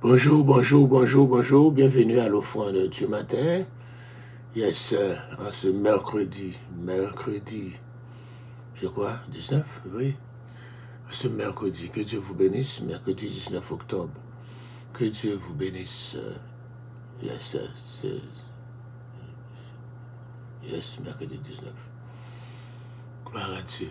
Bonjour, bonjour, bonjour, bonjour. Bienvenue à l'offrande du matin. Yes, en ce mercredi, je crois, 19, oui. Ce mercredi, que Dieu vous bénisse, mercredi 19 octobre. Que Dieu vous bénisse. Yes, mercredi 19. Gloire à Dieu.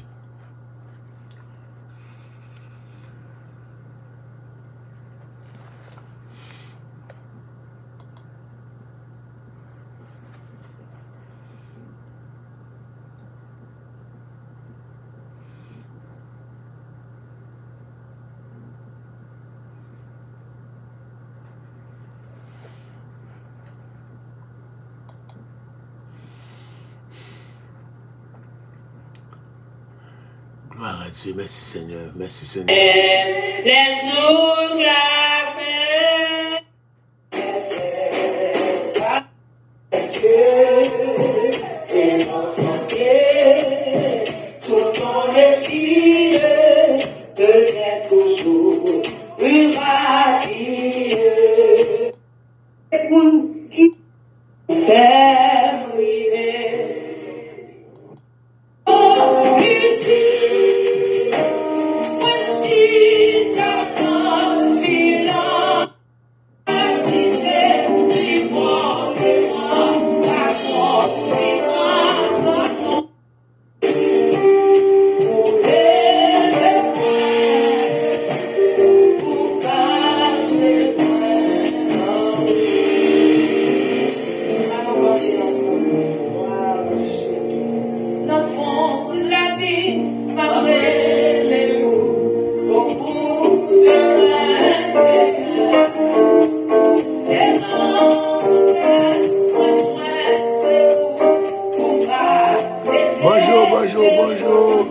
Gloire à Dieu, merci Seigneur, merci Seigneur. Tout mon désir devient toujours plus radieux. Fais briller. Oh, utile, voici dans ton silence. Bonjour, bonjour, bonjour.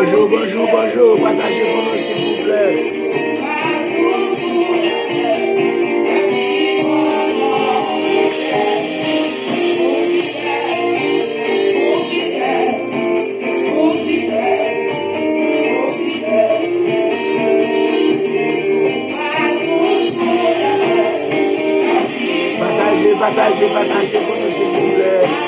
Bonjour, bonjour, bonjour. Partagez pour nous, s'il vous plaît. Partagez pour nous, s'il vous plaît.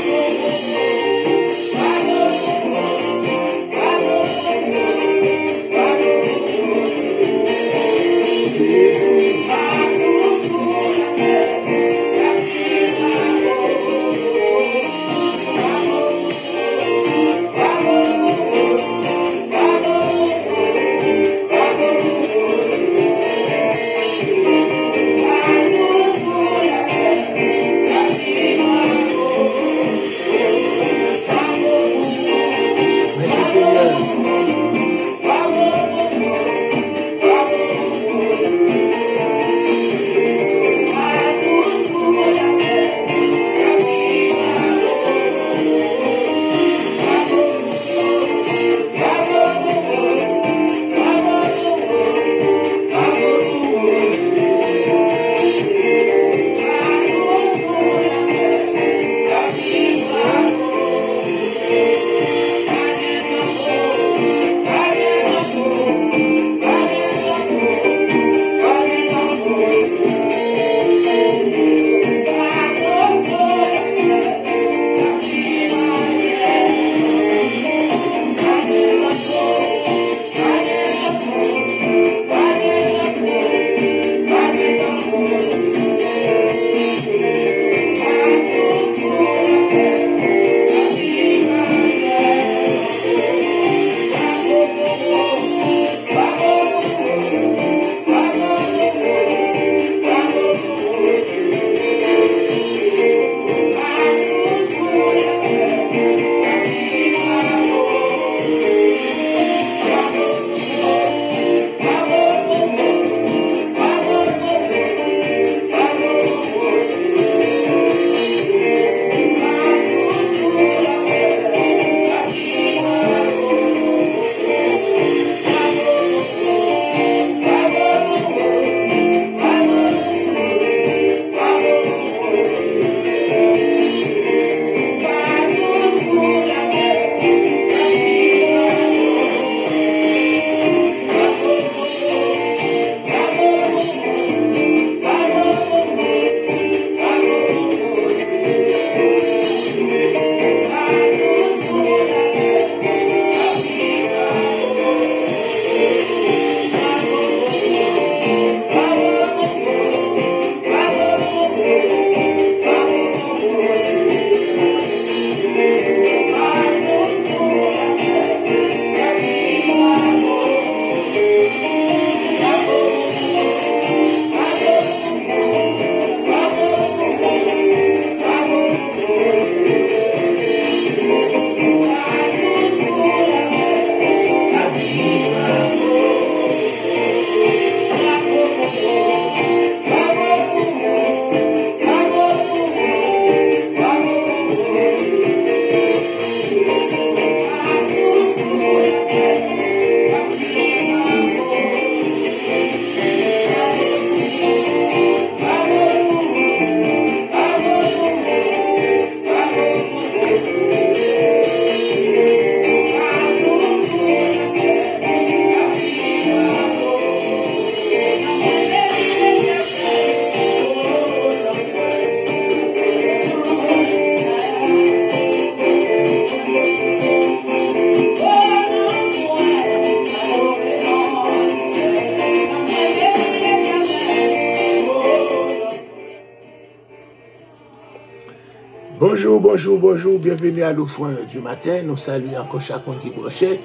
Bonjour, bonjour, bonjour, bienvenue à l'offrande du matin. Nous saluons encore chacun qui branchait.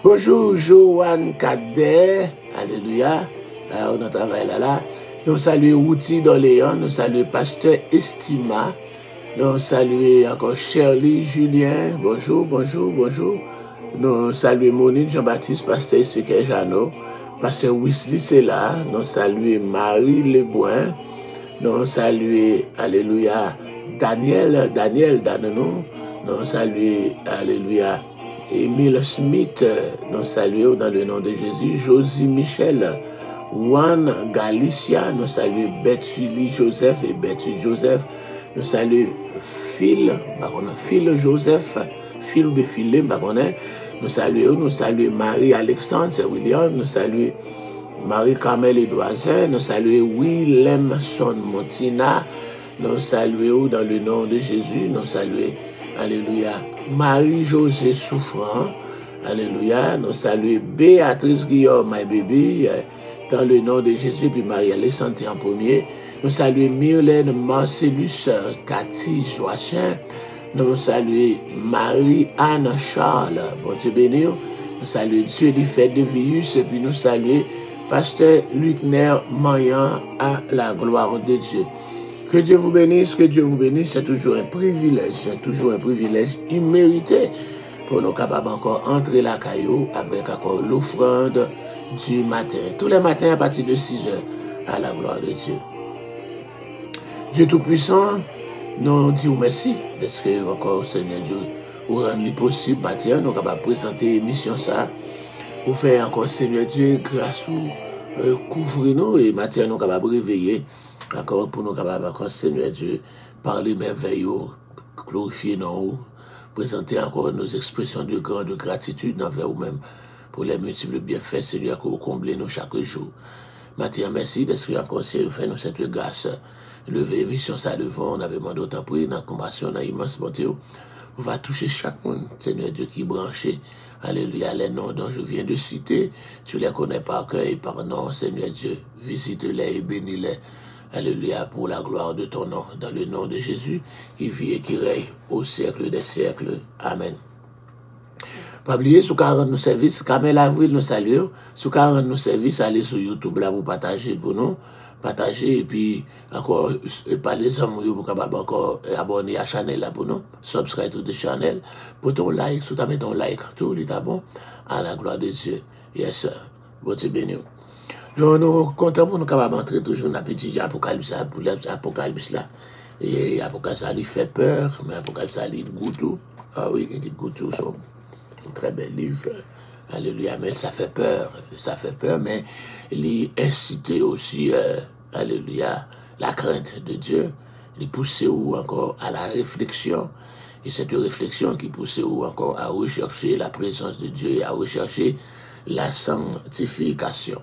Bonjour, Joanne Cadet, alléluia, on a travaillé là. Nous saluons Outi d'Orléans, nous saluons Pasteur Estima, nous saluons encore Shirley Julien, bonjour, bonjour, bonjour. Nous saluons Monique Jean-Baptiste, Pasteur Ezekiel Jeannot, Pasteur Wesley c'est là, nous saluons Marie Leboin, nous saluons, alléluia, Daniel Danonou, nous saluons, alléluia, Emile Smith, nous saluons dans le nom de Jésus. Josie Michel, Juan Galicia, nous saluons Bethuli Joseph et Betty Joseph. Nous saluons Phil Joseph, Phil de Philé, nous saluons Marie-Alexandre William, nous saluons Marie-Carmel Edouazin, nous saluons Willemson Montina, nous saluons dans le nom de Jésus, nous saluons, alléluia, Marie-Josée Souffrant, alléluia, nous saluons Béatrice Guillaume, my baby, dans le nom de Jésus, puis Marie-Alexandre en premier, nous saluons Myrlène Marcellus, Cathy Joachim, nous saluons Marie-Anne Charles, bon Dieu béni, nous saluons Dieu du fait de Vius, et puis nous saluons Pasteur Lucner Mayan à la gloire de Dieu. Que Dieu vous bénisse, c'est toujours un privilège immérité pour nous capables encore entrer la caillou avec encore l'offrande du matin. Tous les matins à partir de 6 heures à la gloire de Dieu. Dieu Tout-Puissant, nous disons merci d'être que encore Seigneur Dieu ou rendre possible matin, nous capables de présenter l'émission ça. Pour faire encore Seigneur Dieu grâce ou couvrir nous et matin nous capables de réveiller encore pour nous capables encore Seigneur Dieu parler merveilleux, glorifier nous, présenter encore nos expressions de grande gratitude envers vous-même pour les multiples bienfaits Seigneur que vous comblez nous chaque jour. Matin merci d'être encore Seigneur fait nous cette grâce. Lever émission ça devant, on avait demandé autant prier dans la compassion, dans l'immense bonté. On va toucher chaque monde, Seigneur Dieu qui est branché. Alléluia, les noms dont je viens de citer, tu les connais par cœur et par nom, Seigneur Dieu. Visite-les et bénis-les. Alléluia, pour la gloire de ton nom, dans le nom de Jésus, qui vit et qui règne au siècle des siècles. Amen. Pas oublier, sous 40 nos services, Kamel Avril nous salue. Sous 40 nos services, allez sur YouTube là pour partager pour nous. Partager et puis encore par les hommes pour capable encore abonner à la chaîne là pour nous, subscribe to the channel, pour ton like, sous ta ton like, tout est bon à la gloire de Dieu. Yes sir. Bon Dieu béni. Nous comptons pour nous capables d'entrer toujours dans la petite apocalypse là. Et apocalypse ça lui fait peur, mais apocalypse ça lui goûte tout. Ah oui, les goûte tout sont très bel livre. Alléluia, mais ça fait peur, mais il incite aussi, alléluia, la crainte de Dieu, il pousse ou encore à la réflexion, et cette réflexion qui pousse ou encore à rechercher la présence de Dieu et à rechercher la sanctification.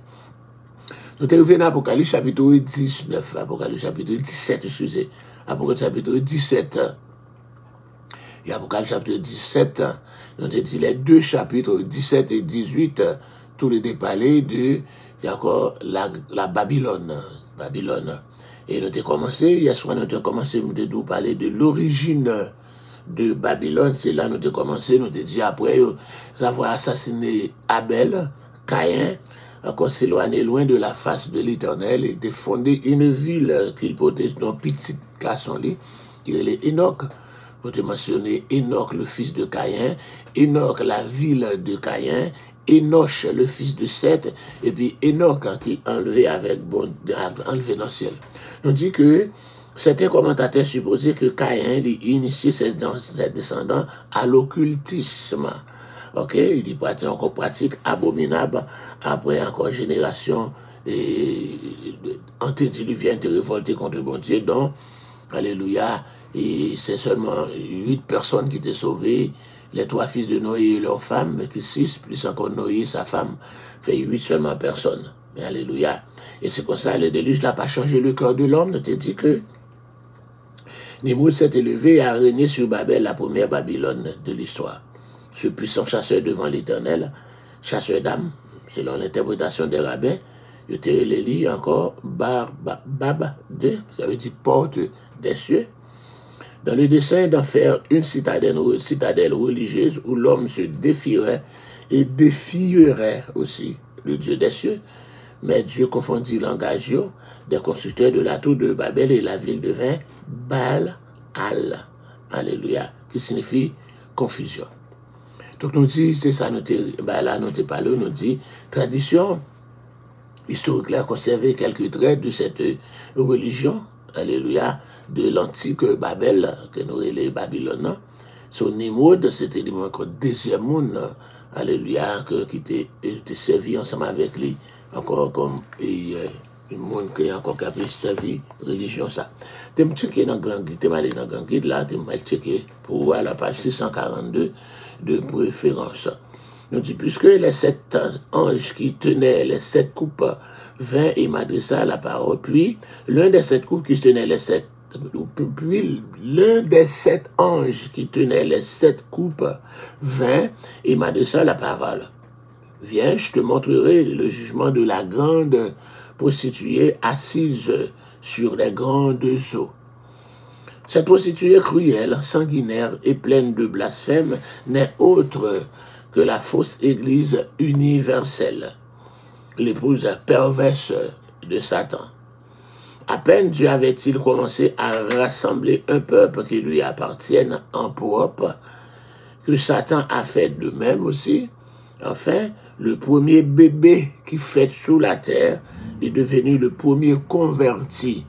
Nous sommes arrivés dans Apocalypse chapitre 19, Apocalypse chapitre 17, excusez, Apocalypse chapitre 17, et Apocalypse chapitre 17, nous avons dit les deux chapitres 17 et 18, tous les deux parlent de, il y a encore la Babylone. Et nous avons commencé, hier soir nous avons commencé, nous avons parlé de l'origine de Babylone. C'est là nous avons commencé, nous avons dit après, avoir assassiné Abel, Caïn, encore s'éloigner loin de la face de l'Éternel et de fonder une ville qu'il protège d'un petit garçon, qui est Enoch. Vous avez mentionné Enoch, le fils de Caïn, Enoch, la ville de Caïn, Enoch, le fils de Seth, et puis Enoch qui est enlevé enlevé dans le ciel. On dit que certains commentateurs supposaient que Caïn initiait ses descendants à l'occultisme. Ok, il dit encore pratique abominable après encore génération antédiluvienne de révolter contre le bon Dieu. Donc, alléluia. Et c'est seulement 8 personnes qui étaient sauvées, les 3 fils de Noé et leurs femmes, qui 6, plus encore Noé et sa femme, fait 8 seulement personnes. Mais alléluia. Et c'est comme ça, le déluge n'a pas changé le cœur de l'homme. On te dit que Nimrod s'est élevé et a régné sur Babel, la première Babylone de l'histoire. Ce puissant chasseur devant l'Éternel, chasseur d'âmes, selon l'interprétation des rabbins, il était les encore Bab de, ça veut dire porte des cieux, dans le dessein d'en faire une citadelle religieuse où l'homme se défierait et défierait aussi le Dieu des cieux. Mais Dieu confondit langage des constructeurs de la tour de Babel et la ville devint Baal-Al. Alléluia. Qui signifie confusion. Donc nous dit, c'est ça, nous t'ai parlé, nous dit, tradition historique a conservé quelques traits de cette religion, alléluia, de l'antique Babel, que nous les Babylone, Son Nimrod, c'était le deuxième monde, alléluia, qui était servi ensemble avec lui, encore comme le monde qui a encore capé servi religion ça. Tu me checker dans Grand Guide, tu m'as allé dans Grand Guide là, tu m'as checké pour voir la page 642 de préférence. Nous dit, puisque les 7 anges qui tenaient les 7 coupes vint et m'adressa la parole, puis l'un des 7 coupes qui tenait les 7, puis l'un des 7 anges qui tenait les 7 coupes vint et m'adressa la parole. Viens, je te montrerai le jugement de la grande prostituée assise sur les grandes eaux. Cette prostituée cruelle, sanguinaire et pleine de blasphème n'est autre que la fausse Église universelle, l'épouse perverse de Satan. À peine Dieu avait-il commencé à rassembler un peuple qui lui appartienne en propre, que Satan a fait de même aussi. Enfin, le premier bébé qui fait sous la terre est devenu le premier converti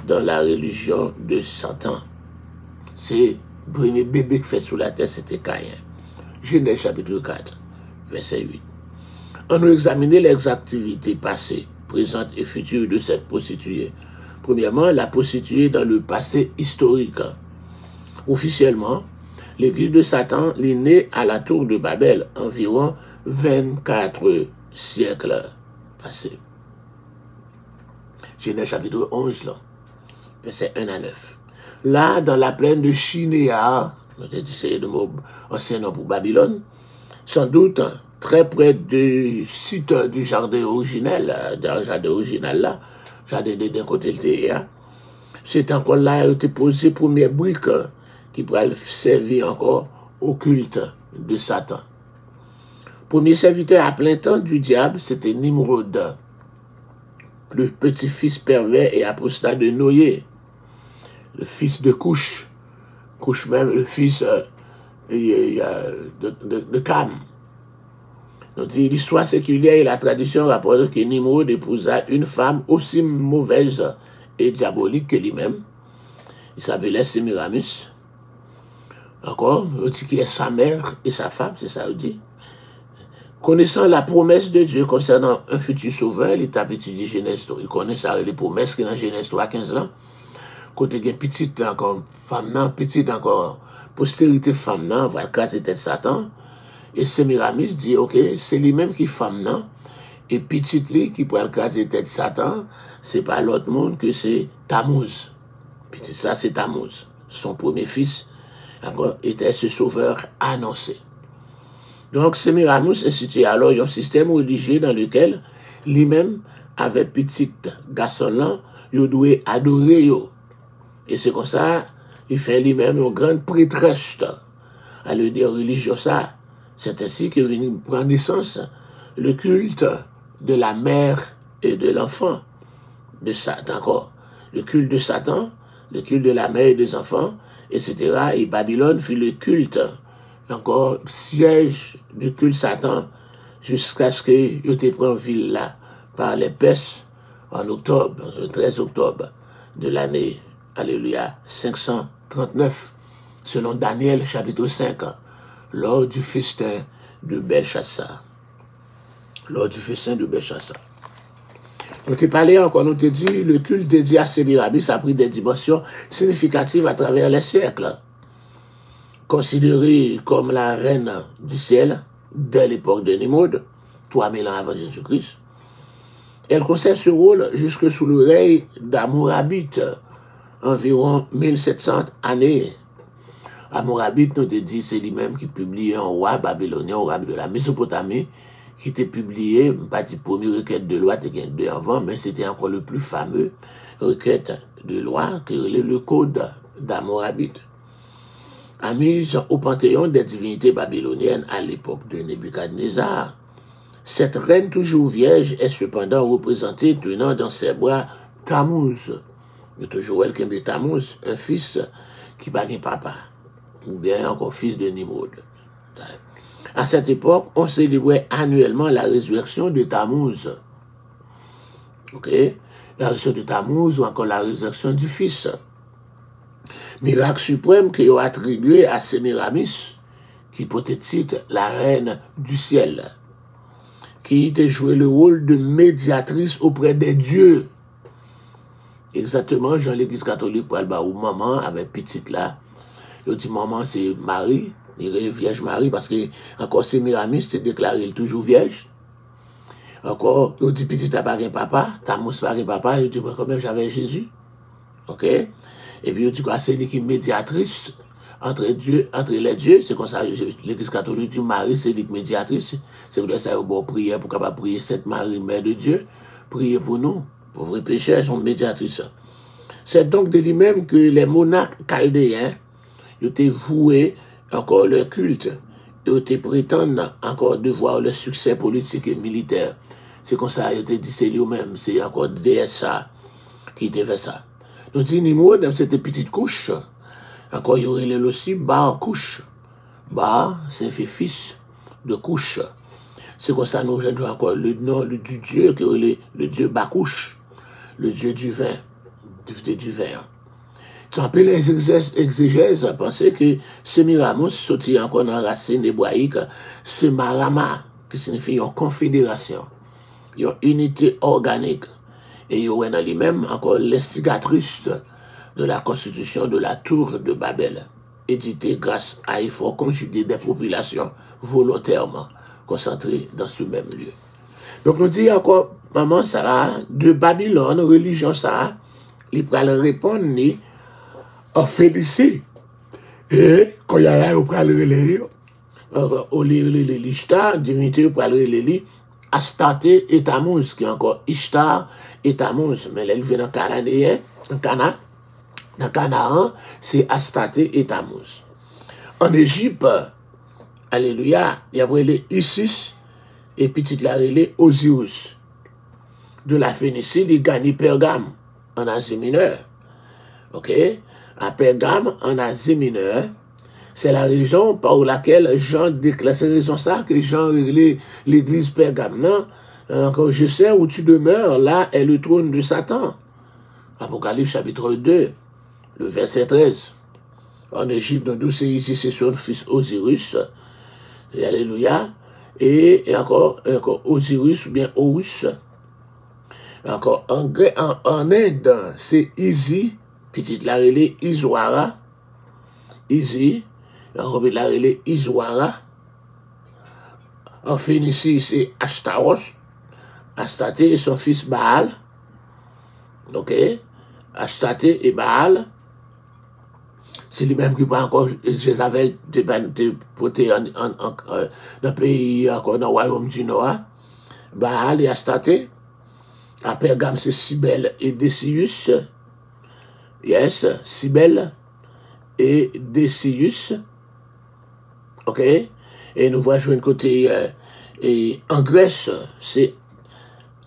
dans la religion de Satan. C'est le premier bébé qui fait sous la terre, c'était Caïn. Genèse chapitre 4, verset 8. On nous examiner les activités passées, présentes et futures de cette prostituée. Premièrement, la prostituée dans le passé historique. Officiellement, l'église de Satan est née à la tour de Babel, environ 24 siècles passés. Genèse chapitre 11, là, verset 1 à 9. Là, dans la plaine de Shinéar, c'est le mot ancien nom pour Babylone, sans doute très près du site du jardin original, là, jardin d'un côté le théâtre, c'est encore là où été posé première brique qui pourrait servir encore au culte de Satan. Premier serviteur à plein temps du diable, c'était Nimrod, le petit-fils pervers et apostat de Noé, le fils de Couche même, le fils de Cam. Donc, l'histoire séculaire et la tradition rapportent que Nimrod épousa une femme aussi mauvaise et diabolique que lui-même. Il s'appelait Sémiramis. Encore, on dit qu'il est sa mère et sa femme, c'est ça on dit. Connaissant la promesse de Dieu concernant un futur sauveur, il t'a étudié Genèse 3. Il connaît ça, les promesses qui sont dans Genèse 3, 15 ans. Côté il y a petite encore femme, petite encore postérité femme, va caser tête Satan. Et Sémiramis dit, ok, c'est lui-même qui femme, non? Et petite lui qui pourrait caser tête Satan, c'est pas l'autre monde que c'est Tammuz. Petit ça, c'est Tammuz. Son premier fils était ce sauveur annoncé. Donc, Sémiramis institue alors un système religieux dans lequel lui-même, avec petit garçon là, il doit adorer yo. Et c'est comme ça, il fait lui-même une grande prêtresse à le dire religieux ça. C'est ainsi que vient prendre naissance le culte de la mère et de l'enfant de Satan, encore. Le culte de Satan, le culte de la mère et des enfants, etc. Et Babylone fut le culte, encore siège du culte Satan, jusqu'à ce qu'il ait pris ville là par les Perses en octobre, le 13 octobre de l'année, alléluia, 539, selon Daniel chapitre 5, lors du festin de Belchassar. Lors du festin de Belchassar. On t'a parlé encore, on t'a dit, le culte dédié à Sémiramis a pris des dimensions significatives à travers les siècles. Considérée comme la reine du ciel dès l'époque de Nimrod, 3000 ans avant Jésus-Christ, elle conserve ce rôle jusque sous le règne d'Amorabite, environ 1700 années. Amorabite, nous te dit, c'est lui-même qui publie un roi babylonien, un roi de la Mésopotamie, qui était publié, pas du premier requête de loi, c'était deux avant, mais c'était encore le plus fameux requête de loi, que le code d'Amorabite. A mis au panthéon des divinités babyloniennes à l'époque de Nebuchadnezzar. Cette reine toujours vierge est cependant représentée tenant dans ses bras Tammuz. Il y a toujours quelqu'un de Tammuz, un fils qui n'a pas de papa, ou bien encore fils de Nimrod. À cette époque, on célébrait annuellement la résurrection de Tammuz. Ok? La résurrection de Tammuz ou encore la résurrection du fils. Miracle suprême qu'ils ont attribué à Sémiramis, qui peut-être la reine du ciel, qui était joué le rôle de médiatrice auprès des dieux. Exactement, dans l'église catholique, pour aller où maman avec petite là, il dit maman c'est Marie, il est Vierge Marie, parce que encore Sémiramis s'est déclaré toujours vierge. Encore, il dit petite là pas papa, Tammuz pas papa, il dit quand même j'avais Jésus. Ok? Et puis il dit quoi, c'est lui qui est médiatrice entre les dieux, c'est comme ça, l'église catholique dit Marie, c'est lui qui est médiatrice. C'est pour ça qu'on prier pour capable prier cette Marie, mère de Dieu, prier pour nous. Pauvres pécheurs sont médiatrices. C'est donc de lui-même que les monarques chaldéens étaient voués encore leur culte et étaient prétendent encore de voir le succès politique et militaire. C'est comme ça, ils étaient dit c'est lui-même, c'est encore DSA qui était fait ça. Nous disons Nimrod dans cette petite couche, encore il y aurait aussi Bar couche. Bar, c'est un fils de couche. C'est comme ça nous avons encore le nom du dieu qui est le dieu Bakouche. Le dieu du vin, du vin. Tu appelles les exégèses à penser que Sémiramis sorti encore dans la racine hébraïque, c'est Marama, qui signifie une confédération, une unité organique. Et il y a dans lui-même encore l'instigatrice de la constitution de la tour de Babel, éditée grâce à l'effort conjugué des populations volontairement concentrées dans ce même lieu. Donc nous disons encore, maman Sarah, de Babylone, religion Sarah, il peut répondre, en félicité. Et quand il y a là, il peut le au l'Ishtar, divinité, il peut le Astarté et Tammuz, qui est encore Ishtar et Tammuz. Mais là, il vient dans Canaan, c'est Astarté et Tammuz. En Égypte, alléluia, il y a les Isis, et petit la relais Osiris. De la Phénicie, il gagne Pergame en Asie mineure. Ok? À Pergame, en Asie mineure, c'est la région par laquelle Jean déclare. C'est la raison ça que Jean réglait l'église Pergame. Non? Encore, je sais où tu demeures, là est le trône de Satan. Apocalypse chapitre 2, le verset 13. En Égypte, donc, c'est ici, c'est son fils Osiris. Et alléluia. Et encore Osiris ou bien Horus. Encore en Inde, c'est Isi, petite la relais Iswara. Isi, encore la relais Iswara. En Phénicie, c'est Ashtaros. Astarté et son fils Baal. Ok? Astarté et Baal. C'est lui-même qui prend encore Jézabel de porter dans le pays, encore dans le royaume du Nord. Baal et Astarté. À Pergame, c'est Cybèle et Décius. Yes, Cybèle et Décius. Ok? Et nous voyons un côté. Et en Grèce, c'est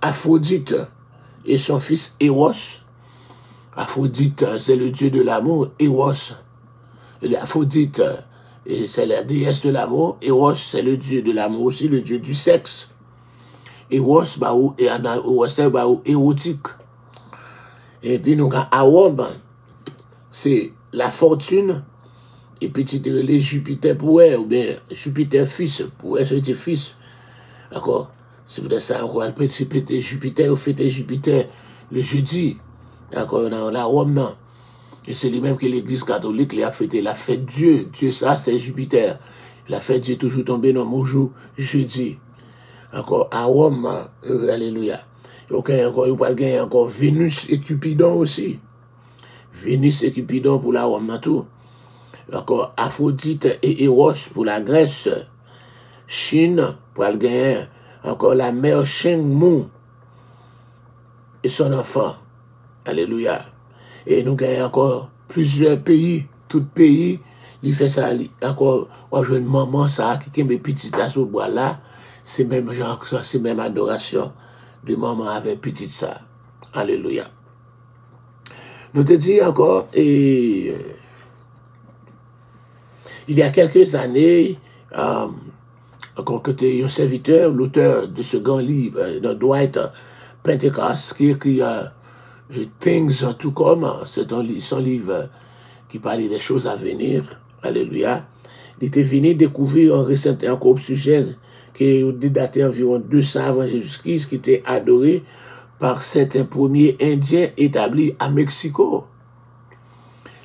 Aphrodite et son fils Eros. Aphrodite, c'est le dieu de l'amour. Eros. Aphrodite, c'est la déesse de l'amour. Eros, c'est le dieu de l'amour aussi, le dieu du sexe. Eros, c'est érotique. Et puis nous avons Awob, c'est la fortune. Et puis tu les Jupiter pour elle, ou bien Jupiter fils, pour elle c'était fils. D'accord? C'est peut-être ça, on va fêter Jupiter, ou fêter Jupiter le jeudi. D'accord? Dans la Rome, non. Et c'est lui-même que l'église catholique a fêté la fête Dieu. Dieu, ça, c'est Jupiter. La fête Dieu est toujours tombée dans mon jour, jeudi. Encore, à Rome, alléluia. Ok, encore, il va gagner encore Vénus et Cupidon aussi. Vénus et Cupidon pour la Rome, dans tout. Encore, Aphrodite et Eros pour la Grèce. Chine, pour le gagner. Encore la mère Cheng Mu et son enfant. Alléluia. Et nous gagnons encore plusieurs pays, tout pays, il fait ça, encore, on joue une maman, ça, qui est mes petites tasses au bois là, c'est même genre, c'est même adoration de maman avec petite ça. Alléluia. Nous te disons encore, et il y a quelques années, encore que tu es un serviteur, l'auteur de ce grand livre, Dwight Pentecost, qui écrit Things to Come, c'est son livre qui parlait des choses à venir. Alléluia. Il était venu découvrir un récent encore sujet qui est daté environ 200 avant Jésus-Christ, qui était adoré par certains premiers Indiens établis à Mexico.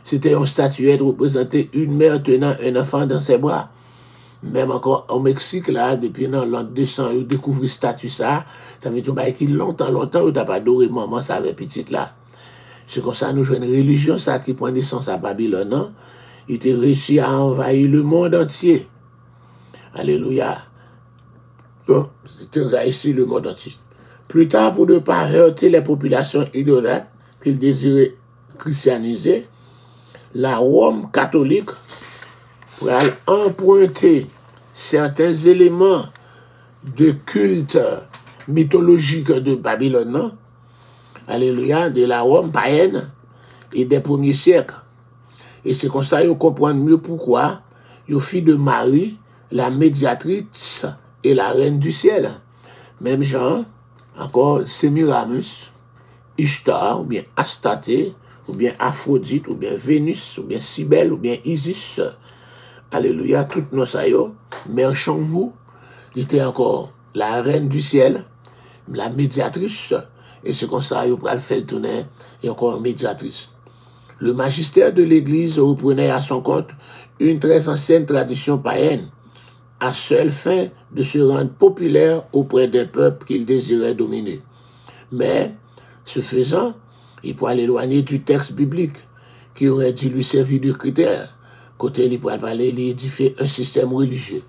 C'était une statuette représentant une mère tenant un enfant dans ses bras. Même encore au Mexique, là, depuis l'an 200, ils découvrent ce statut ça. Ça veut dire qu'il longtemps, ils n'ont pas adoré maman, ça avait petite là. C'est comme ça, nous jouons une religion, ça, qui prend naissance à Babylone, non? Il était réussi à envahir le monde entier. Alléluia. Bon, c'était réussi le monde entier. Plus tard, pour ne pas heurter les populations idolâtres qu'il désirait christianiser, la Rome catholique pour emprunter certains éléments de culte mythologique de Babylone, non? Alléluia, de la Rome païenne et des premiers siècles. Et c'est comme ça qu'ils comprennent mieux pourquoi ils fit de Marie la médiatrice et la reine du ciel. Même genre, encore Sémiramis, Ishtar, ou bien Astarte, ou bien Aphrodite, ou bien Vénus, ou bien Cybèle, ou bien Isis. Alléluia, toutes nos saillots, Mère Changou, il était encore la reine du ciel, la médiatrice, et c'est comme ça qu'il a fait le tourner, et encore médiatrice. Le magistère de l'Église reprenait à son compte une très ancienne tradition païenne, à seule fin de se rendre populaire auprès des peuples qu'il désirait dominer. Mais, ce faisant, il pourrait l'éloigner du texte biblique, qui aurait dû lui servir de critère. Côté, il pourrait parler, il édifier un système religieux,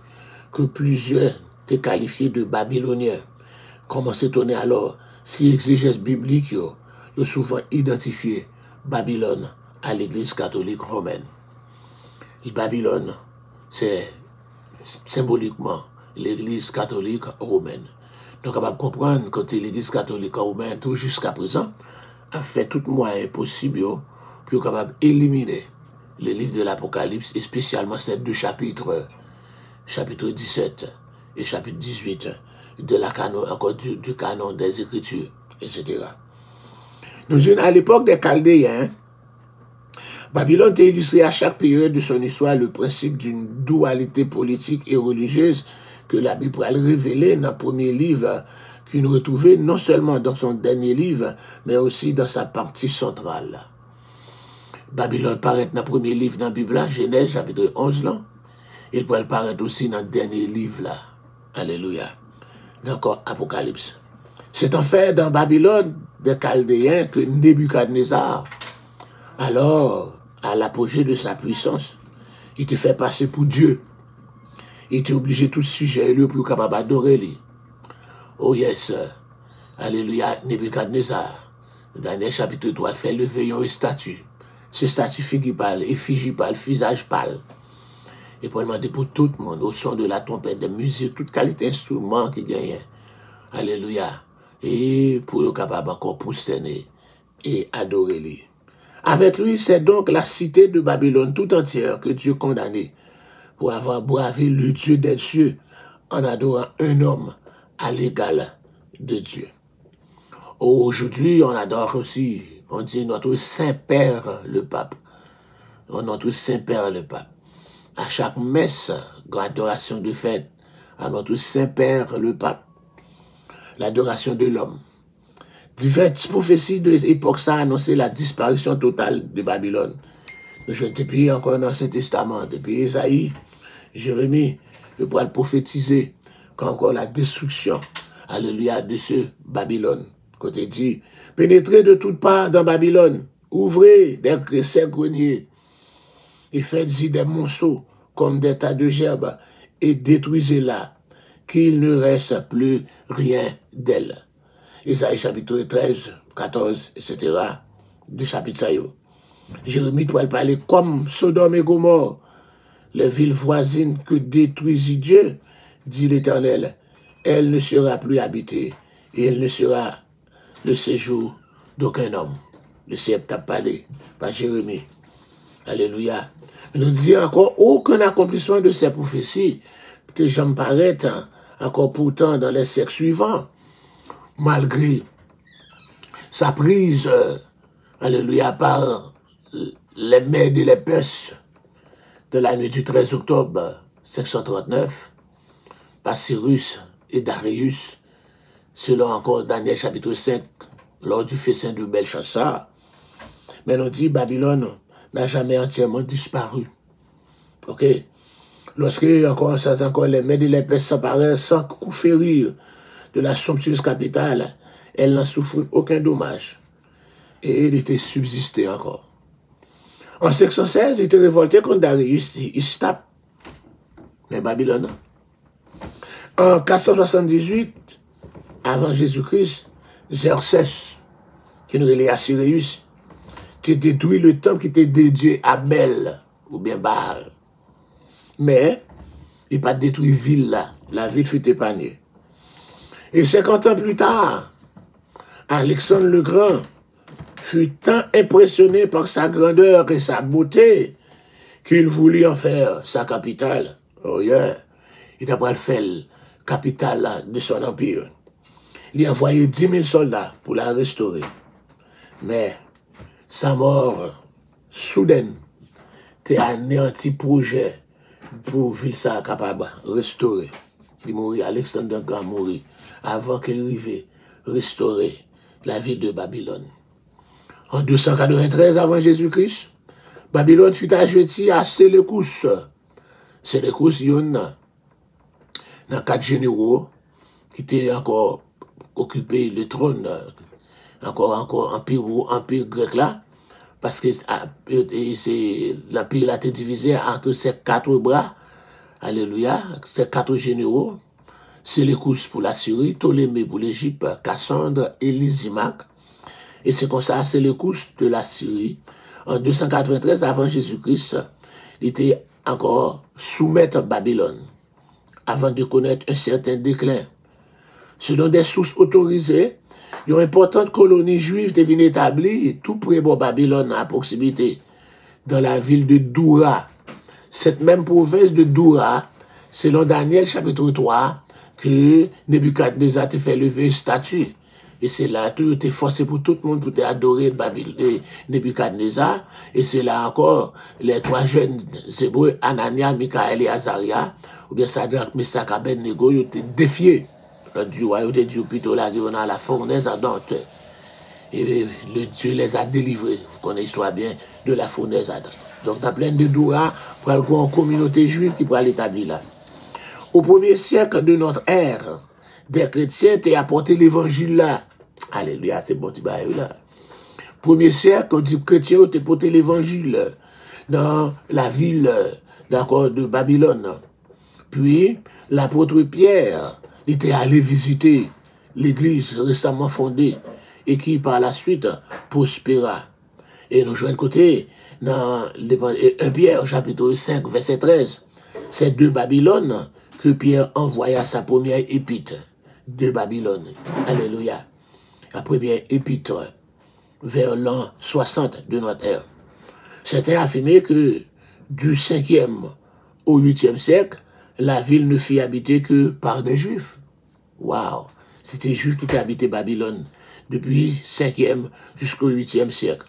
que plusieurs étaient qualifiés de babyloniens. Comment s'étonner alors si l'exégèse biblique a souvent identifié Babylone à l'Église catholique romaine. Et Babylone, c'est symboliquement l'Église catholique romaine. Donc, on va comprendre que l'Église catholique romaine, tout jusqu'à présent, a fait tout moyen possible pour capable d'éliminer le livre de l'Apocalypse, et spécialement ces deux chapitres, chapitre 17 et chapitre 18, de la canon, encore du canon des Écritures, etc. Nous sommes à l'époque des Chaldéens. Babylone a illustré à chaque période de son histoire le principe d'une dualité politique et religieuse que la Bible a révélé dans le premier livre, qu'il retrouvait non seulement dans son dernier livre, mais aussi dans sa partie centrale. Babylone paraît dans le premier livre dans la Bible, Genèse, chapitre 11, là. Il pourrait paraître aussi dans le dernier livre, là. Alléluia. Encore Apocalypse. C'est en fait dans Babylone des Chaldéens que Nebuchadnezzar, alors, à l'apogée de sa puissance, il te fait passer pour Dieu. Il était obligé tout sujet lui pour capable d'adorer lui. Oh yes, alléluia, Nebuchadnezzar, dans le chapitre 3, fait lever une statue. Ce statue figure pâle, effigie pâle, visage pâle. Et pour demander pour tout le monde, au son de la trompette, des musiques, toute qualité d'instrument qui gagne. Alléluia. Et pour le capable encore prosterner et adorer lui. Avec lui, c'est donc la cité de Babylone tout entière que Dieu condamnait pour avoir bravé le Dieu des cieux en adorant un homme à l'égal de Dieu. Aujourd'hui, on adore aussi, on dit notre Saint-Père le Pape. Notre Saint-Père le Pape. À chaque messe, adoration de fête, à notre Saint-Père le Pape. L'adoration de l'homme. Diverses prophéties de l'époque, ça a annoncé la disparition totale de Babylone. Je depuis encore dans l'Ancien Testament, depuis Isaïe, Jérémie, je pourrais le prophétiser qu'encore la destruction, alléluia, de ce Babylone. Côté dit, pénétrez de toutes parts dans Babylone, ouvrez des greniers et faites-y des monceaux comme des tas de gerbes et détruisez-la, qu'il ne reste plus rien d'elle. Isaïe chapitre 13, 14, etc. De chapitre Sayo. Jérémie doit parler comme Sodome et Gomorrhe, les villes voisines que détruisit Dieu, dit l'Éternel. Elle ne sera plus habitée et elle ne sera le séjour d'aucun homme. Le ciel t'a parlé par Jérémie. Alléluia. Il nous dit encore aucun accomplissement de ces prophéties. Peut-être j'en paraît encore pourtant dans les siècles suivants. Malgré sa prise, alléluia, par les Mèdes et les Perses de la nuit du 13 octobre 539 par Cyrus et Darius, selon encore Daniel chapitre 5, lors du festin de Belshazzar. Mais on dit Babylone n'a jamais entièrement disparu. Ok? Lorsque encore les Mèdes et les Perses s'apparaissent sans coup férir de la somptueuse capitale, elle n'a souffert aucun dommage. Et elle était subsistée encore. En 516, il était révolté contre Darius, il se tape. Mais Babylone. En 478, avant Jésus-Christ, Xerxès, qui nous relève Assyrius, qui détruit le temple qui était dédié à Bel, ou bien Baal. Mais, il n'a pas détruit la ville là. La ville fut épargnée. Et 50 ans plus tard, Alexandre le Grand fut tant impressionné par sa grandeur et sa beauté qu'il voulut en faire sa capitale. Oh yeah. Il a pas fait la capitale de son empire. Il a envoyé 10 000 soldats pour la restaurer. Mais sa mort soudaine était anéanti projet pour ville ça capable de restaurer. Il mourit, Alexandre le Grand mourit avant qu'il arrive restaurer la ville de Babylone. En 293 avant Jésus-Christ, Babylone fut ajoutée à Séleucus. Séleucus, il y a 4 généraux qui étaient encore occupé le trône, encore empire grec là, parce que l'empire a été divisé entre ces 4 bras, alléluia, ces 4 généraux, Séleucus pour la Syrie, Ptolémée pour l'Égypte, Cassandre et Lysimaque. Et c'est comme ça, Séleucus de la Syrie, en 293 avant Jésus-Christ, il était encore soumettre Babylone, avant de connaître un certain déclin. Selon des sources autorisées, une importante colonie juive devient établie tout près de Babylone à proximité, dans la ville de Doura. Cette même province de Doura, selon Daniel chapitre 3, que Nebuchadnezzar a fait lever une statue. Et c'est là, tout était forcé pour tout le monde pour adorer Nebuchadnezzar. Et c'est là encore, les 3 jeunes hébreux, Anania, Michaël et Azaria, ou bien Sadrach, Meshach, Abednego, ils étaient défiés du royauté du plutôt là, dans la fournaise ardente. Et le Dieu les a délivrés. Vous connaissez l'histoire bien de la fournaise ardente. Donc, dans plein de Doura, pour aller en communauté juive qui pourrait l'établir là. Au 1er siècle de notre ère, des chrétiens étaient apporté l'évangile là. Alléluia, c'est bon, tu vas là. 1er siècle, on dit chrétiens ont apporté l'évangile dans la ville d'accord, de Babylone. Puis, l'apôtre Pierre était allé visiter l'église récemment fondée et qui par la suite prospéra. Et nous jouons de côté dans 1 Pierre chapitre 5 verset 13. C'est de Babylone que Pierre envoya sa première épître de Babylone. Alléluia. La première épître vers l'an 60 de notre ère. Certains affirmaient que du 5e au 8e siècle, la ville ne fut habitée que par des Juifs. Waouh! C'était les Juifs qui étaient habités Babylone depuis 5e jusqu'au 8e siècle.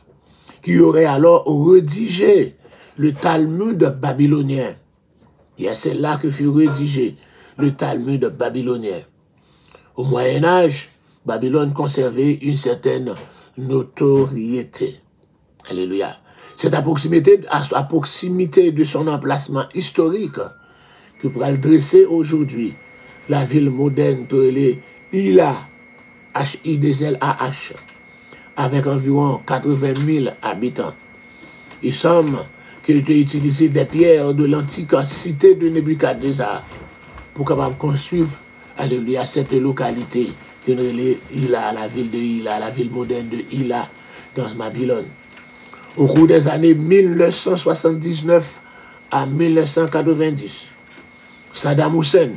Qui aurait alors rédigé le Talmud babylonien. Et c'est là que fut rédigé le Talmud babylonien. Au Moyen-Âge, Babylone conservait une certaine notoriété. Alléluia. C'est à proximité de son emplacement historique que pourra le dresser aujourd'hui la ville moderne de Hilla, H-I-D-L-A-H, avec environ 80 000 habitants. Il semble qu'il ait utilisé des pierres de l'antique cité de Nebuchadnezzar pour capable construire, alléluia, cette localité que nous appelons Hilla, la ville de Hilla, la ville moderne de Hilla, dans Babylone. Au cours des années 1979 à 1990, Saddam Hussein,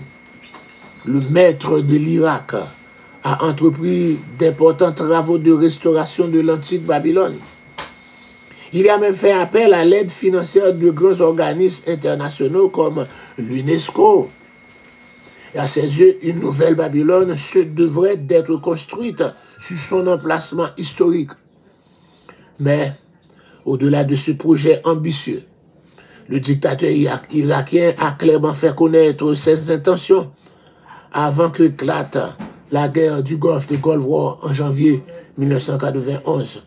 le maître de l'Irak, a entrepris d'importants travaux de restauration de l'antique Babylone. Il a même fait appel à l'aide financière de grands organismes internationaux comme l'UNESCO. Et à ses yeux, une nouvelle Babylone devrait être construite sur son emplacement historique. Mais Au-delà de ce projet ambitieux, le dictateur irakien a clairement fait connaître ses intentions avant qu'éclate la guerre du Golfe, de Gulf War, en janvier 1991.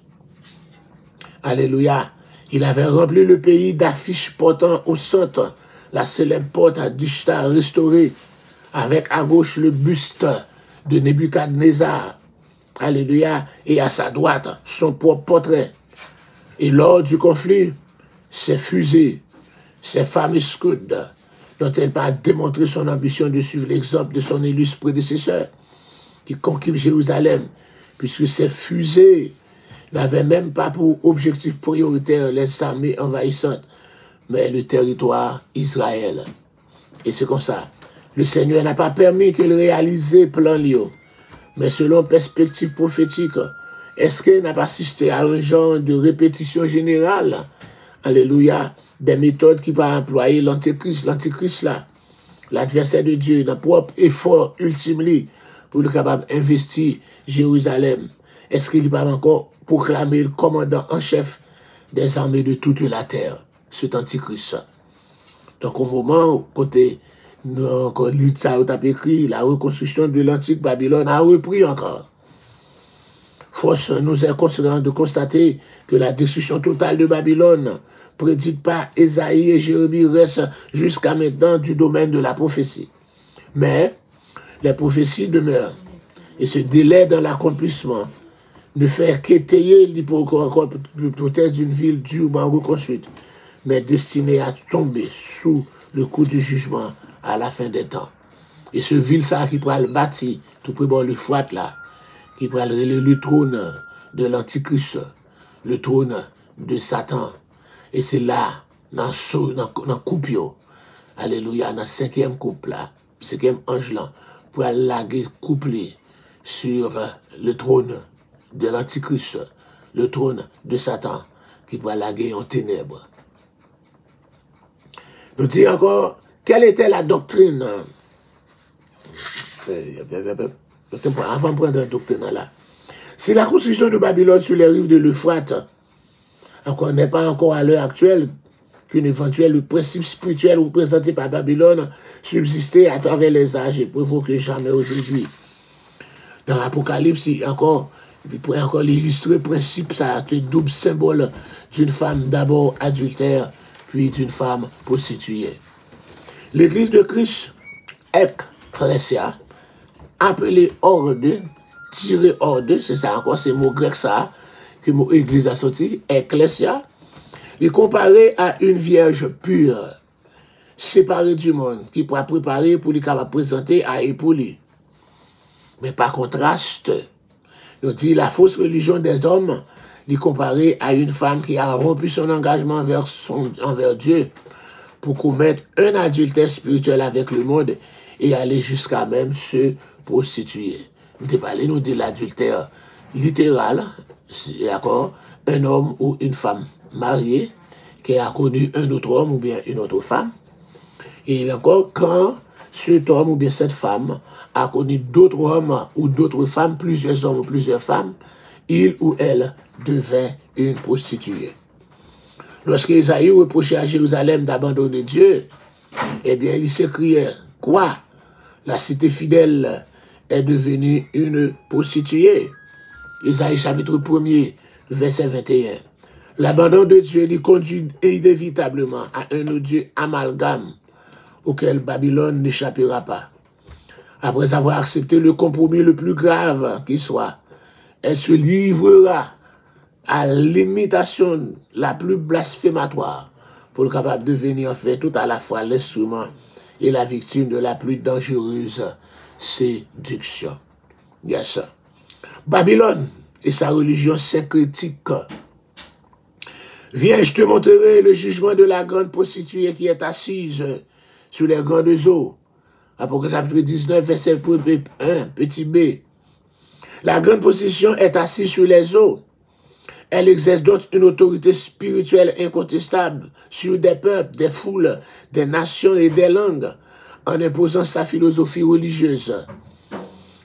Alléluia. Il avait rempli le pays d'affiches portant au centre la célèbre porte à d'Ishtar restaurée, avec à gauche le buste de Nebuchadnezzar. Alléluia. Et à sa droite, son propre portrait. Et lors du conflit, ses fusées, ses fameux scouts, n'ont-elles pas démontré son ambition de suivre l'exemple de son illustre prédécesseur qui conquit Jérusalem, puisque ces fusées n'avaient même pas pour objectif prioritaire les armées envahissantes, mais le territoire Israël. Et c'est comme ça. Le Seigneur n'a pas permis qu'il réalise plan Lio, mais selon perspective prophétique, est-ce qu'il n'a pas assisté à un genre de répétition générale, alléluia, des méthodes qui va employer l'antichrist là, l'adversaire de Dieu, le propre effort ultime pour le capable d'investir Jérusalem? Est-ce qu'il va encore proclamer le commandant en chef des armées de toute la terre, cet antichrist? Donc au moment côté l'Itsa a écrit, la reconstruction de l'antique Babylone a repris encore. Force nous est considérant de constater que la destruction totale de Babylone, prédite par Ésaïe et Jérémie, reste jusqu'à maintenant du domaine de la prophétie. Mais les prophéties demeurent, et ce délai dans l'accomplissement ne fait qu'étayer l'hypothèse d'une ville durement reconstruite, mais destinée à tomber sous le coup du jugement à la fin des temps. Et ce ville ça qui pourra le bâtir, tout près de l'Euphrate là, qui pourra le trône de l'Antichrist, le trône de Satan. Et c'est là, dans le couple, alléluia, dans le cinquième couple là, cinquième ange là, pour laguer couplé sur le trône de l'Antichrist, le trône de Satan, qui pourra laguer en ténèbres. Nous disons encore, quelle était la doctrine? Avant de prendre la doctrine là. Si la construction de Babylone sur les rives de l'Euphrate n'est pas encore à l'heure actuelle qu'un éventuel principe spirituel représenté par Babylone subsistait à travers les âges et provoque jamais aujourd'hui. Dans l'Apocalypse, il pourrait encore illustrer le principe, ça un double symbole d'une femme d'abord adultère, puis d'une femme prostituée. L'église de Christ, Ecclesia, appelée Orde, tiré Orde, c'est ça encore, c'est le mot grec ça, que le mot église a sorti, Ecclesia, est comparé à une vierge pure, séparée du monde, qui pourra préparer pour lui présenter à épouler. Mais par contraste, nous dit la fausse religion des hommes, est comparée à une femme qui a rompu son engagement envers Dieu pour commettre un adultère spirituel avec le monde et aller jusqu'à même se prostituer. Nous parlons de l'adultère littéral, d'accord, un homme ou une femme mariée qui a connu un autre homme ou bien une autre femme. Et encore, quand cet homme ou bien cette femme a connu d'autres hommes ou d'autres femmes, plusieurs hommes ou plusieurs femmes, il ou elle devint une prostituée. Lorsque Isaïe reprochait à Jérusalem d'abandonner Dieu, eh bien, il s'écriait, quoi? La cité fidèle est devenue une prostituée. Isaïe chapitre 1er, verset 21. L'abandon de Dieu lui conduit inévitablement à un odieux amalgame auquel Babylone n'échappera pas. Après avoir accepté le compromis le plus grave qui soit, elle se livrera à l'imitation la plus blasphématoire pour le capable de devenir en fait tout à la fois l'instrument et la victime de la plus dangereuse séduction. Yes. Babylone et sa religion syncrétique. Viens, je te montrerai le jugement de la grande prostituée qui est assise sur les grandes eaux. Apocalypse chapitre 19, verset 1, petit b. La grande prostitution est assise sur les eaux. Elle exerce donc une autorité spirituelle incontestable sur des peuples, des foules, des nations et des langues, en imposant sa philosophie religieuse.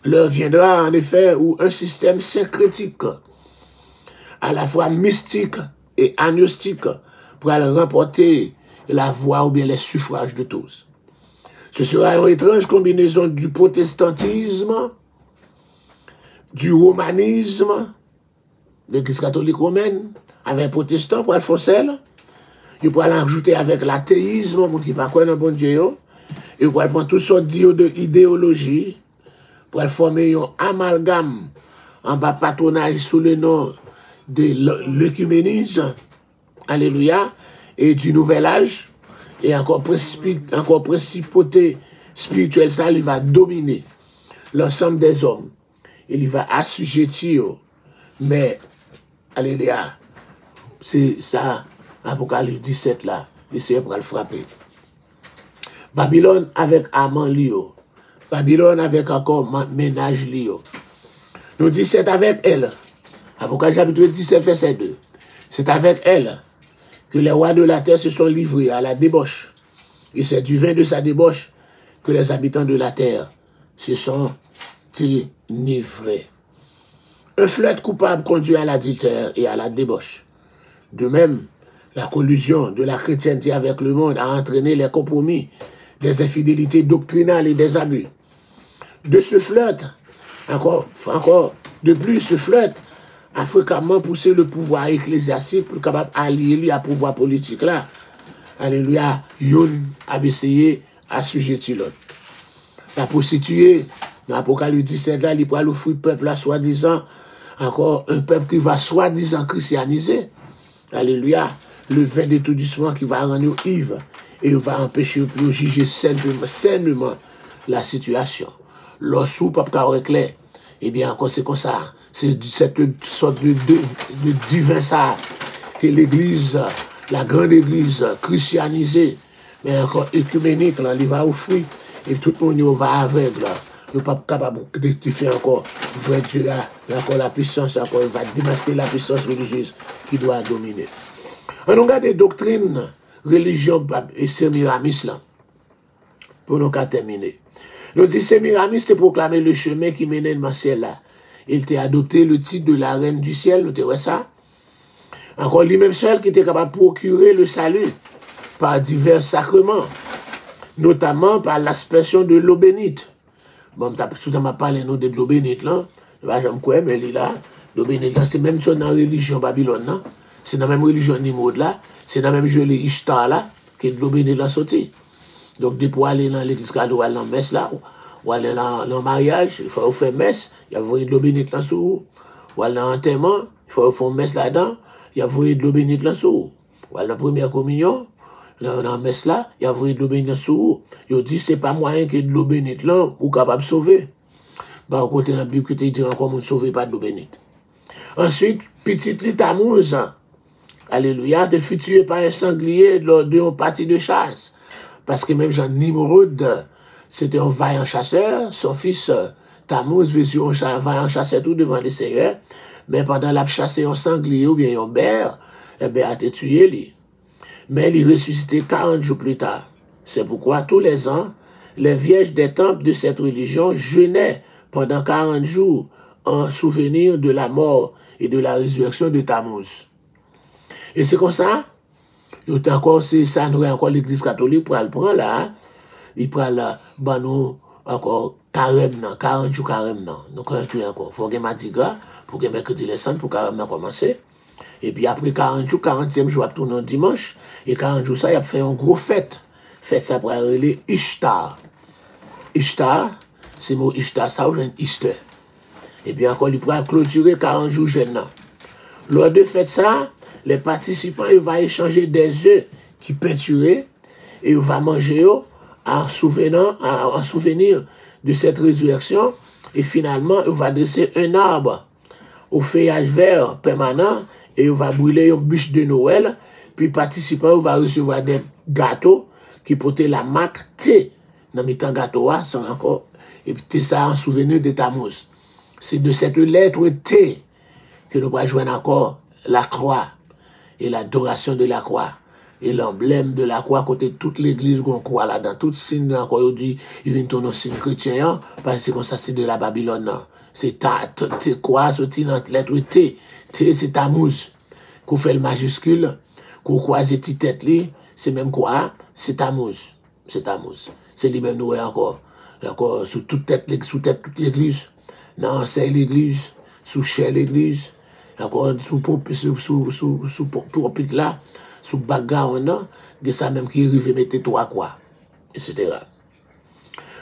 L'heure viendra en effet où un système syncrétique, à la fois mystique et agnostique pour aller remporter la voix ou bien les suffrages de tous. Ce sera une étrange combinaison du protestantisme, du romanisme, l'Église catholique romaine, avec les protestants pour le forcer. Il pourra l'ajouter avec l'athéisme, pour qui ne pas croire dans bon Dieu. Il pourra prendre toutes sortes d'idéologies pour former un amalgame en bas patronage sous le nom de l'œcuménisme, alléluia, et du nouvel âge, et encore principauté spirituelle, ça, il va dominer l'ensemble des hommes. Il va assujettir, mais, alléluia, c'est ça, Apocalypse 17 là, le Seigneur pourra le frapper. Babylone avec amant Lio. Babylone avec encore ménage Lio. Nous 17 avec elle. Apocalypse chapitre 17 verset 2. C'est avec elle que les rois de la terre se sont livrés à la débauche. Et c'est du vin de sa débauche que les habitants de la terre se sont enivrés. Un flirt coupable conduit à l'adultère et à la débauche. De même, la collusion de la chrétienté avec le monde a entraîné les compromis, des infidélités doctrinales et des abus. De ce flirt, encore de plus, ce flirt a fréquemment poussé le pouvoir ecclésiastique pour capable allier à pouvoir politique là. Alléluia, Youn a essayé assujettir l'autre. La prostituée, dans l'Apocalypse 17 là, il pourra l'offrir peuple là, soi-disant, encore un peuple qui va soi-disant christianiser. Alléluia, le vin d'étourdissement qui va rendre ivre et il va empêcher de juger sainement la situation. Lorsqu'on peut pas clair, eh bien, encore c'est comme ça. C'est cette sorte de divin ça que l'église, la grande église christianisée, mais encore écuménique, là, il va offrir et tout le monde va aveugle. Il n'est pas capable de faire encore vrai Dieu là, encore la puissance, encore il va démasquer la puissance religieuse qui doit dominer. On regarde des doctrines, religion et Sémiramis là, pour nous terminer. Nous dit Sémiramis te proclamé le chemin qui menait dans le ciel là. Il t'a adopté le titre de la reine du ciel, vous voyez ça? Encore lui-même seul qui était capable de procurer le salut par divers sacrements, notamment par l'aspersion de l'eau bénite. Bon, tout à m'a parlé de l'eau bénite là, je me crois, mais là, l'eau bénite là, c'est même chose dans la religion Babylone là, c'est dans la même religion Nimrod là, c'est dans la même gelée Ishtar là, que l'eau bénite là sorti. Donc, depuis aller dans l'église catholique ou aller dans la messe là, ou aller dans le mariage, il faut faire messe, il y a de l'eau bénite là sous, ou aller dans l'enterrement, il faut faire messe là-dedans, il y a de l'eau bénite là sous, ou aller dans la première communion, dans la messe là, il y a de l'eau bénite là sous, il dit c'est pas moyen que de l'eau bénite là, ou capable de sauver. Bah, au côté de la Bible, il dit encore, on ne sauve pas de l'eau bénite. Ensuite, petite lit Tammuz, alléluia, te fut tué par un sanglier lors d'une partie de chasse. Parce que même Jean Nimrod, c'était un vaillant chasseur, son fils Tammuz vécu un vaillant chasseur tout devant le Seigneur, mais pendant la chassé un sanglier ou bien un bear, eh bien, a été tué lui. Mais il est ressuscité 40 jours plus tard. C'est pourquoi tous les ans, les vierges des temples de cette religion jeûnaient pendant 40 jours en souvenir de la mort et de la résurrection de Tammuz. Et c'est comme ça. Il y a encore, c'est ça, nous encore l'église catholique pour le prendre là. Il prend là, ben nous, encore, carême, 40 jours carême, non. Donc, 40 jours encore. Il faut que Madiga, pour que mercredi les cendres, pour carême commencer. Et puis après 40 jours, 40e jour, il tourne dimanche. Et 40 jours, ça, il a fait une grosse fête. Fête, ça pour aller Ishtar. Ishtar, c'est le mot Ishtar, ça, ou Easter. Et puis encore, il pourra clôturer 40 jours jeune. Lors de fête ça, les participants, ils vont échanger des œufs qui peinturés et ils vont manger en souvenir de cette résurrection. Et finalement, ils vont dresser un arbre au feuillage vert permanent et ils vont brûler une bûche de Noël. Puis les participants vont recevoir des gâteaux qui portent la marque T. Dans le temps gâteau, sont encore, et puis ça en souvenir de Tammuz. C'est de cette lettre T que nous allons joindre encore la croix et l'adoration de la croix et l'emblème de la croix côté toute l'église qu'on croit là dans tout signe encore il dit il vient ton signe chrétien parce que comme ça c'est de la Babylone c'est ta croix sorti dans lettre T c'est Tammuz qu'on fait le majuscule, qu'on croise petite tête li, c'est même quoi? C'est Tammuz. C'est Tammuz. C'est lui-même nous encore. Encore sous toute tête toute l'église. Dans c'est l'église, sous chair l'église, encore sous pulpit là, sous bagarre non, de ça même qui arrive mettre toi quoi, etc.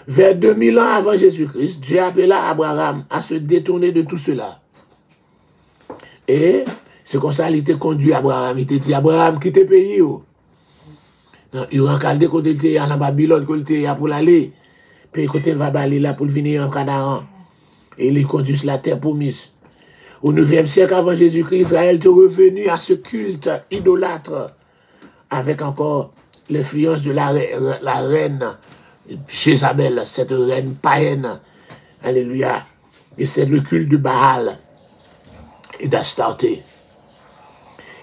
Vers 2000 ans avant Jésus-Christ, Dieu appela Abraham à se détourner de tout cela. Et c'est comme ça qu'il était conduit Abraham. Il était dit Abraham, quitte le pays. Il a encadré côté il était en Babylone, côté il était pour l'aller. Puis côté il va aller là pour venir en Canaan. Et il conduit la terre promise. Au 9e siècle avant Jésus-Christ, Israël est revenu à ce culte idolâtre avec encore l'influence de la reine Jézabel, cette reine païenne. Alléluia. Et c'est le culte de Baal et d'Astarté.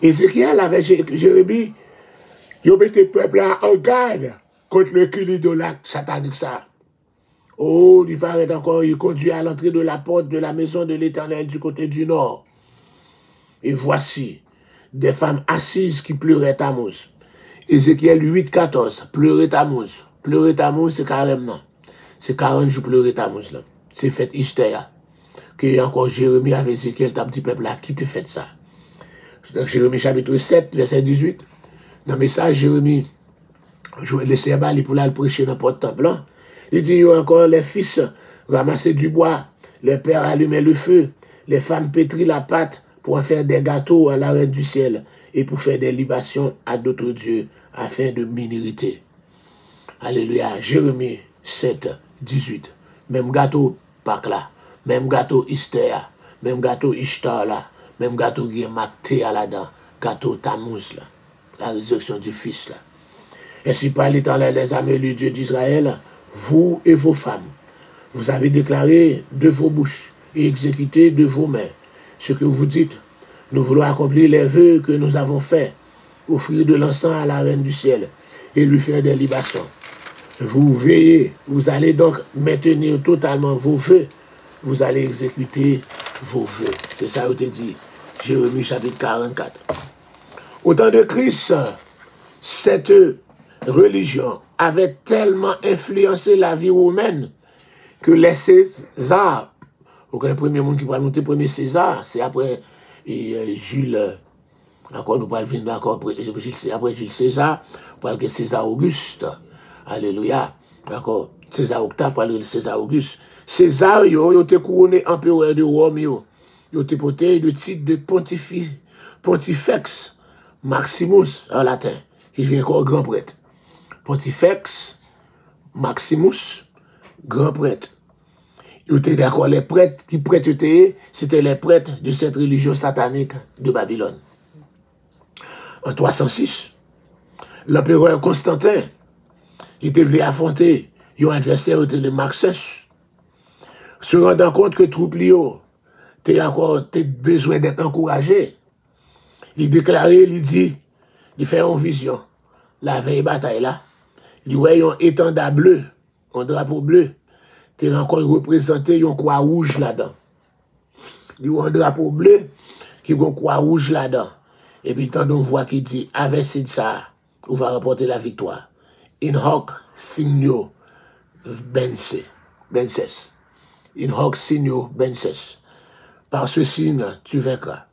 Ézéchiel avec Jérémie, ils ont mis le peuple en garde contre le culte idolâtre satanique ça. Oh, il paraît encore, il conduit à l'entrée de la porte de la maison de l'Éternel du côté du nord. Et voici des femmes assises qui pleuraient Tammuz. Ézéchiel 8, 14, pleurer Tammuz. Pleurer Tammuz, c'est carrément. C'est 40 jours pleurer Tammuz là. C'est fait Ishtéa. Que encore Jérémie avec Ézéchiel, t'as un petit peuple là, qui te fait ça? Donc, Jérémie chapitre 7, verset 18. Dans le message, Jérémie, laissez aller pour aller prêcher dans le temple. Il dit, il y a encore les fils ramassaient du bois, les pères allumaient le feu, les femmes pétrient la pâte pour en faire des gâteaux à la reine du ciel et pour faire des libations à d'autres dieux afin de m'inhériter. Alléluia. Jérémie 7, 18. Même gâteau Pâques là, même gâteau Istéa, même gâteau Ishtar là, même gâteau Guémacté à la dent, gâteau Tammuz là, la résurrection du fils là. Ainsi parle l'Éternel les armées, le Dieu d'Israël, vous et vos femmes, vous avez déclaré de vos bouches et exécuté de vos mains ce que vous dites. Nous voulons accomplir les vœux que nous avons faits, offrir de l'encens à la reine du ciel et lui faire des libations. Vous veillez, vous allez donc maintenir totalement vos vœux, vous allez exécuter vos vœux. C'est ça que je te dis, Jérémie chapitre 44. Au temps de Christ, cette religion avait tellement influencé la vie romaine que les Césars, vous connaissez le premier monde qui va monter, premier César, c'est après Jules, encore nous parlons après Jules César, parle que César Auguste, alléluia, d'accord, César Octave, parle de César Auguste. César, il était couronné empereur de Rome, il était porté le titre de Pontifex Maximus en latin, qui vient encore grand prêtre. Pontifex Maximus, grand prêtre. Il était d'accord, les prêtres qui prêtaient, c'était les prêtres de cette religion satanique de Babylone. En 306, l'empereur Constantin, il était venu affronter un adversaire, était le Maxence, se rendant compte que troupe Lio, t'as besoin d'être encouragé. Il déclarait, il dit, il fait une vision, la veille bataille là, il voit un étendard bleu, un drapeau bleu, t'es encore représenté une croix rouge là-dedans. Il voit un drapeau bleu, qui a une croix rouge là-dedans. Et puis, tant on voit qui dit, avec ça, on va remporter la victoire. In hoc signo benses. In hoc signo benses. Par ce signe, tu vaincras.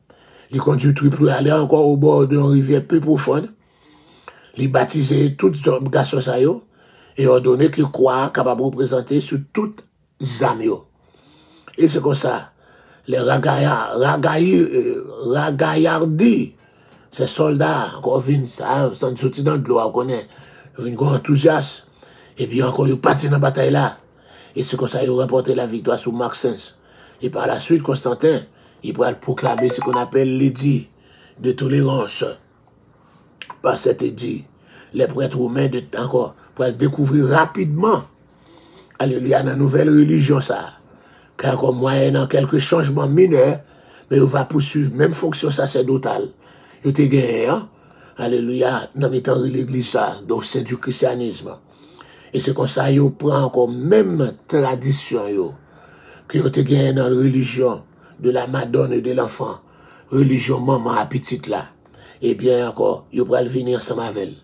Il conduit tout pour aller encore au bord d'une rivière peu profonde. Il baptisait tous les garçons et ordonné qu'il croit capable de représenter sur toutes les âmes. Et c'est comme ça. Les ragaillardis, ces soldats, encore viennent, ça, sans sortir dans le l'eau, on connaît, ils viennent enthousiastes. Et puis encore, ils partent dans la bataille là. Et c'est comme ça qu'ils ont remporté la victoire sur Maxence. Et par la suite, Constantin, il pourra proclamer ce qu'on appelle l'édit de tolérance. Par cet édit, les prêtres romains encore pour découvrir rapidement, alléluia, la nouvelle religion ça. Car comme moyennant quelques changements mineurs, mais on va poursuivre même fonction sacerdotale. Il te gagné, hein? Alléluia, dans l'état de l'église ça, donc c'est du christianisme. Et c'est comme ça, il prend encore même tradition, que il te gagné dans la religion de la Madone et de l'enfant, religion maman à petite là. eh bien encore, ils pourraient venir ensemble avec elle.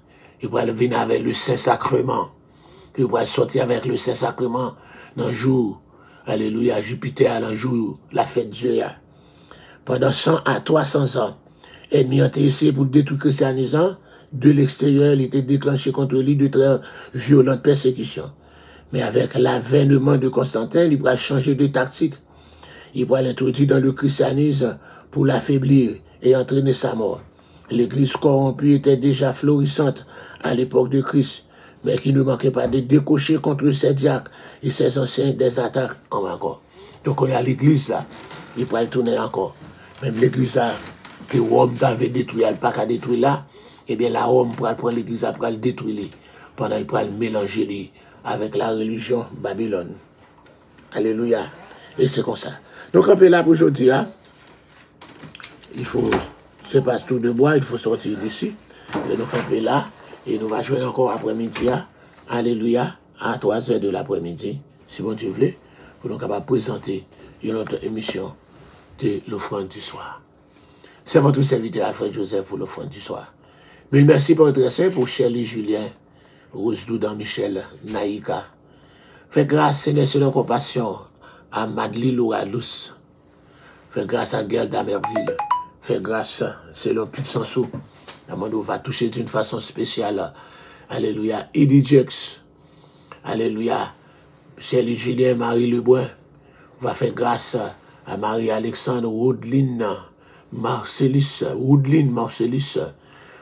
Ils pourraient venir avec le Saint-Sacrement. Ils pourraient sortir avec le Saint-Sacrement dans le jour, alléluia, Jupiter, dans le jour, la fête Dieu. Pendant 100 à 300 ans, l'ennemi a essayé pour détruire le christianisme. De l'extérieur, il était déclenché contre lui de très violentes persécutions. Mais avec l'avènement de Constantin, il pourra changer de tactique. Il pourra l'introduire dans le christianisme pour l'affaiblir et entraîner sa mort. L'église corrompue était déjà florissante à l'époque de Christ, mais qui ne manquait pas de décocher contre ses diacres et ses anciens des attaques encore. Donc on a l'église là, il pourra le tourner encore. Même l'église là, que Rome avait détruit, elle n'a pas qu'à détruire là, eh bien la Rome pourra prendre l'église là, pourra le détruire, pendant qu'il pourra le mélanger avec la religion Babylone. Alléluia. Et c'est comme ça. Donc on peut là pour aujourd'hui, hein? Il faut, c'est pas tout de bois, il faut sortir d'ici. Et donc on peut là, et nous allons jouer encore après-midi, hein? Alléluia, à 3 heures de l'après-midi, si bon Dieu veut, pour nous capables présenter une autre émission de l'offrande du soir. C'est votre serviteur Alfred Joseph pour l'offrande du soir. Mille merci pour votre essai, pour Shirley Julien, Rose Doudan Michel, Naïka. Fais grâce, Seigneur, sur leur compassion, à Madeleine Louralous. Fais grâce à Gerda Merville. Fais grâce, c'est le Pitsansou. On va toucher d'une façon spéciale. Alléluia. Eddie Jex. Alléluia. Shirley Julien, Marie Lebrun. On va faire grâce à Marie-Alexandre Woodline Marcelis.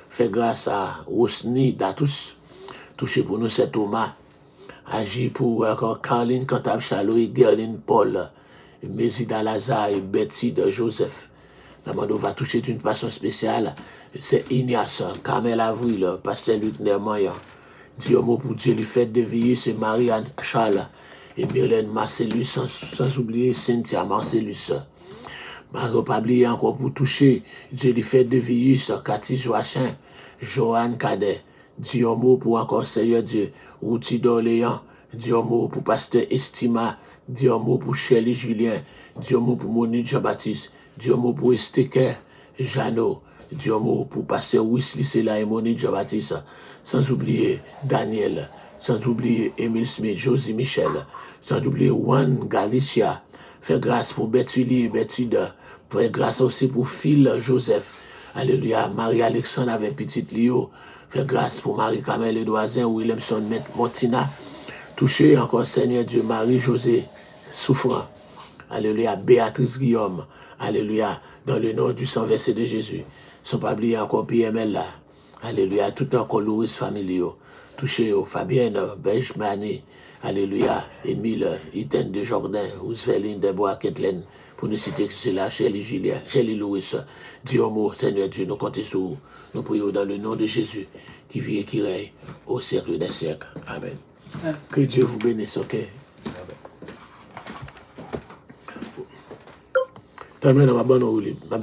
Fais grâce à Rosny Datus. Touché pour nous, c'est Thomas. Agi pour Caroline Cantab Chalo et Gerline Paul. Mézida Lazare et Betty de Joseph. On va toucher d'une façon spéciale. C'est Ignace, Carmel Avril, Pasteur Luc Nermoyan. Dieu mot pour Dieu, les fêtes de vie, c'est Marie-Anne Charles et Mylène Marcellus, sans oublier Cynthia Marcellus. Marie Pabli encore pour toucher Dieu, les fêtes de vie, Cathy Joachim, Joanne Cadet. Dieu mot pour encore Seigneur Dieu, Routi d'Orléans. Dieu mot pour Pasteur Estima. Dieu mot pour Shirley Julien. Dieu mot pour Monique Jean-Baptiste. Dieu mot pour Esteker Jeannot. Dieu mot pour Pasteur Wesley Sela et Monique Jean-Baptiste. Sans oublier Daniel. Sans oublier Emile Smith, Josie Michel. Sans oublier Juan Galicia. Fais grâce pour Bethulie et Bethude. Fais grâce aussi pour Phil Joseph. Alléluia. Marie-Alexandre avec Petite Lio. Fais grâce pour Marie-Camille Edoisin, Williamson Montina. Touché encore Seigneur Dieu, Marie-José Souffrant. Alléluia. Béatrice Guillaume. Alléluia. Dans le nom du sang versé de Jésus. Sont pas oubliés encore PML là. Alléluia. Tout encore Louis Familio. Touché Fabienne Benjmani. Alléluia. Émile Iten de Jordan. Ousveline Debois Kathleen. Pour nous citer que c'est là, Shirley Julien, Shirley Louis. Dieu au mot, Seigneur Dieu, nous comptons sur vous. Nous prions dans le nom de Jésus, qui vit et qui règne au siècle des siècles. Amen. Que Dieu vous bénisse, ok? Amen.